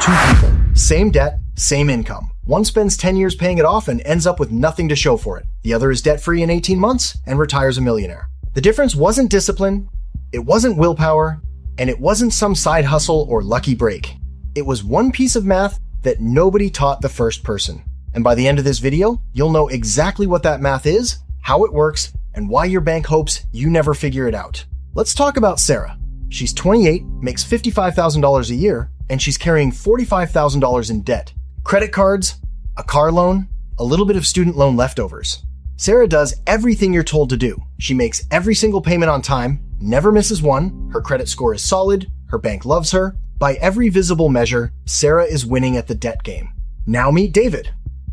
Two people, same debt, same income. One spends 10 years paying it off and ends up with nothing to show for it. The other is debt-free in 18 months and retires a millionaire. The difference wasn't discipline, it wasn't willpower, and it wasn't some side hustle or lucky break. It was one piece of math that nobody taught the first person. And by the end of this video, you'll know exactly what that math is, how it works, and why your bank hopes you never figure it out. Let's talk about Sarah. She's 28, makes $55,000 a year, and she's carrying $45,000 in debt. Credit cards, a car loan, a little bit of student loan leftovers. Sarah does everything you're told to do. She makes every single payment on time, never misses one, her credit score is solid, her bank loves her. By every visible measure, Sarah is winning at the debt game. Now meet David.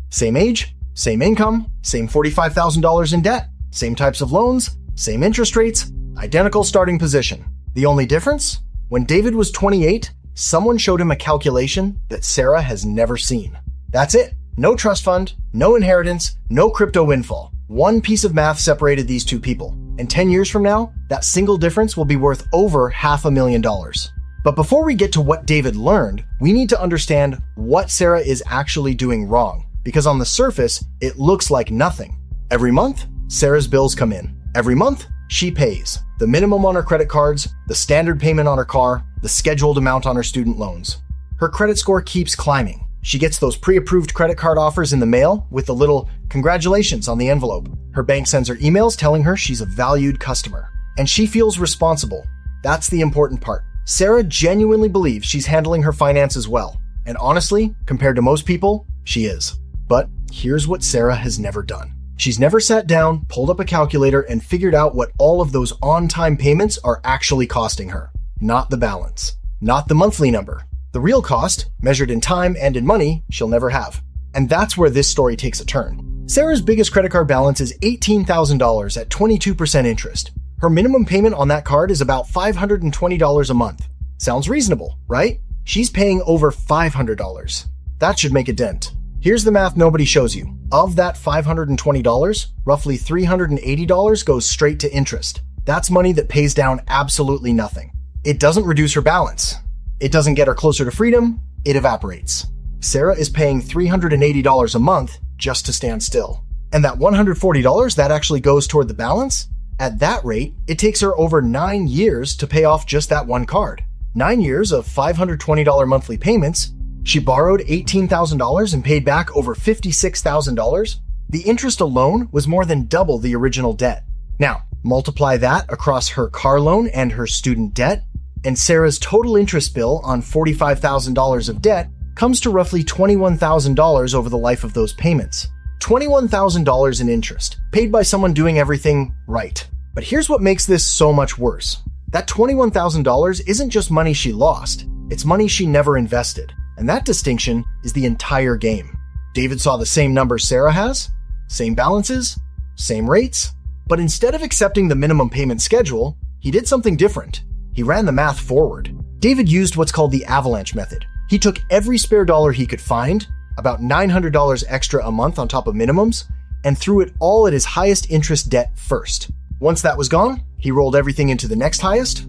Same age, same income, same $45,000 in debt, same types of loans, same interest rates, identical starting position. The only difference? When David was 28, someone showed him a calculation that Sarah has never seen. That's it. No trust fund, no inheritance, no crypto windfall. One piece of math separated these two people. And 10 years from now, that single difference will be worth over $500,000. But before we get to what David learned, we need to understand what Sarah is actually doing wrong. Because on the surface, it looks like nothing. Every month, Sarah's bills come in. Every month, she pays. The minimum on her credit cards, the standard payment on her car, the scheduled amount on her student loans. Her credit score keeps climbing. She gets those pre-approved credit card offers in the mail with the little congratulations on the envelope. Her bank sends her emails telling her she's a valued customer. And she feels responsible. That's the important part. Sarah genuinely believes she's handling her finances well. And honestly, compared to most people, she is. But here's what Sarah has never done. She's never sat down, pulled up a calculator, and figured out what all of those on-time payments are actually costing her. Not the balance. Not the monthly number. The real cost, measured in time and in money, she'll never have. And that's where this story takes a turn. Sarah's biggest credit card balance is $18,000 at 22% interest. Her minimum payment on that card is about $520 a month. Sounds reasonable, right? She's paying over $500. That should make a dent. Here's the math nobody shows you. Of that $520, roughly $380 goes straight to interest. That's money that pays down absolutely nothing. It doesn't reduce her balance. It doesn't get her closer to freedom. It evaporates. Sarah is paying $380 a month just to stand still. And that $140 that actually goes toward the balance? At that rate, it takes her over 9 years to pay off just that one card. 9 years of $520 monthly payments. She borrowed $18,000 and paid back over $56,000. The interest alone was more than double the original debt. Now, multiply that across her car loan and her student debt, and Sarah's total interest bill on $45,000 of debt comes to roughly $21,000 over the life of those payments. $21,000 in interest, paid by someone doing everything right. But here's what makes this so much worse. That $21,000 isn't just money she lost, it's money she never invested. And that distinction is the entire game. David saw the same numbers Sarah has, same balances, same rates, but instead of accepting the minimum payment schedule, he did something different. He ran the math forward. David used what's called the avalanche method. He took every spare dollar he could find, about $900 extra a month on top of minimums, and threw it all at his highest interest debt first. Once that was gone, he rolled everything into the next highest,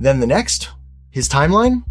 then the next. His timeline?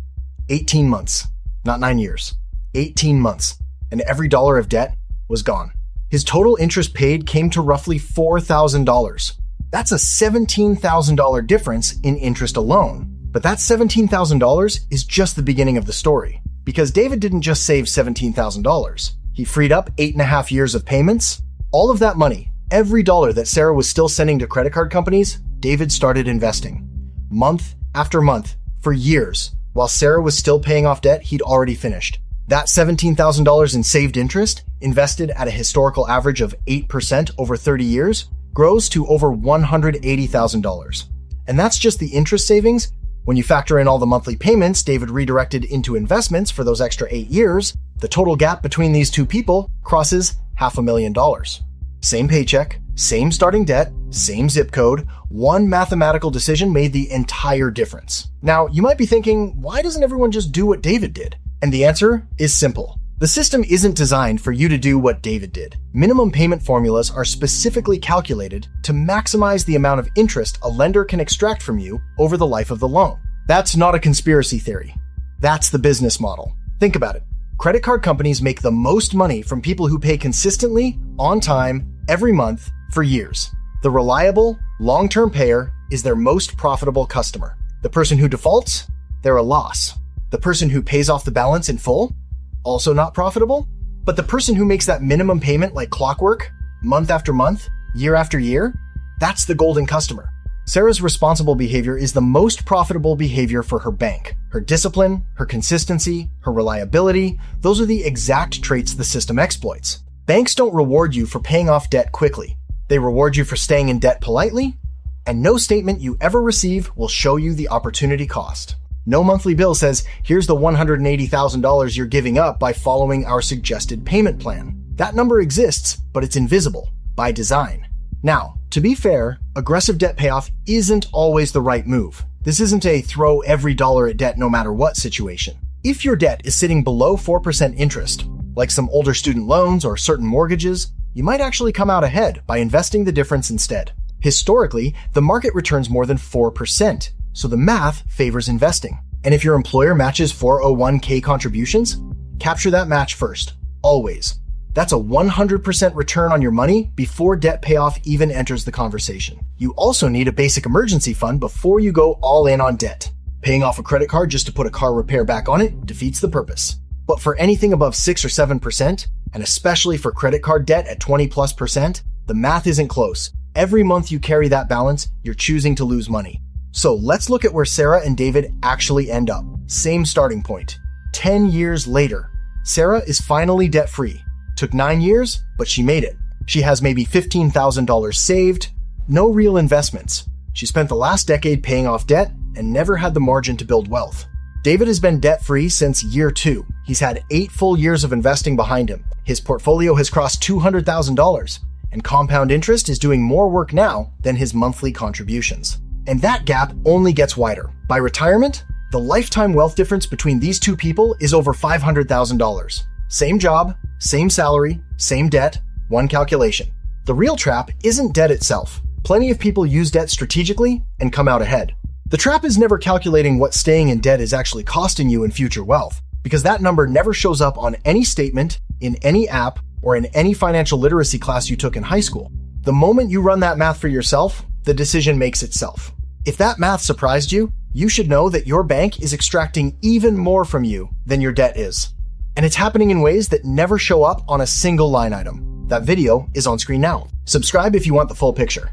18 months. Not 9 years. 18 months. And every dollar of debt was gone. His total interest paid came to roughly $4,000. That's a $17,000 difference in interest alone. But that $17,000 is just the beginning of the story. Because David didn't just save $17,000. He freed up 8.5 years of payments. All of that money, every dollar that Sarah was still sending to credit card companies, David started investing. Month after month, for years. While Sarah was still paying off debt he'd already finished. That $17,000 in saved interest, invested at a historical average of 8% over 30 years, grows to over $180,000. And that's just the interest savings. When you factor in all the monthly payments David redirected into investments for those extra 8 years, the total gap between these two people crosses $500,000. Same paycheck, same starting debt, same zip code, one mathematical decision made the entire difference. Now, you might be thinking, why doesn't everyone just do what David did? And the answer is simple. The system isn't designed for you to do what David did. Minimum payment formulas are specifically calculated to maximize the amount of interest a lender can extract from you over the life of the loan. That's not a conspiracy theory. That's the business model. Think about it. Credit card companies make the most money from people who pay consistently, on time, every month, for years. The reliable, long-term payer is their most profitable customer. The person who defaults, they're a loss. The person who pays off the balance in full, also not profitable. But the person who makes that minimum payment like clockwork, month after month, year after year, that's the golden customer. Sarah's responsible behavior is the most profitable behavior for her bank. Her discipline, her consistency, her reliability, those are the exact traits the system exploits. Banks don't reward you for paying off debt quickly. They reward you for staying in debt politely, and no statement you ever receive will show you the opportunity cost. No monthly bill says, here's the $180,000 you're giving up by following our suggested payment plan. That number exists, but it's invisible, by design. Now, to be fair, aggressive debt payoff isn't always the right move. This isn't a throw every dollar at debt no matter what situation. If your debt is sitting below 4% interest, like some older student loans or certain mortgages, you might actually come out ahead by investing the difference instead. Historically, the market returns more than 4%, so the math favors investing. And if your employer matches 401k contributions, capture that match first, always. That's a 100% return on your money before debt payoff even enters the conversation. You also need a basic emergency fund before you go all in on debt. Paying off a credit card just to put a car repair back on it defeats the purpose. But for anything above 6 or 7%, and especially for credit card debt at 20+%, the math isn't close. Every month you carry that balance, you're choosing to lose money. So let's look at where Sarah and David actually end up. Same starting point. 10 years later, Sarah is finally debt-free. Took 9 years, but she made it. She has maybe $15,000 saved, no real investments. She spent the last decade paying off debt and never had the margin to build wealth. David has been debt-free since year 2. He's had 8 full years of investing behind him. His portfolio has crossed $200,000, and compound interest is doing more work now than his monthly contributions. And that gap only gets wider. By retirement, the lifetime wealth difference between these two people is over $500,000. Same job, same salary, same debt, one calculation. The real trap isn't debt itself. Plenty of people use debt strategically and come out ahead. The trap is never calculating what staying in debt is actually costing you in future wealth, because that number never shows up on any statement, in any app, or in any financial literacy class you took in high school. The moment you run that math for yourself, the decision makes itself. If that math surprised you, you should know that your bank is extracting even more from you than your debt is. And it's happening in ways that never show up on a single line item. That video is on screen now. Subscribe if you want the full picture.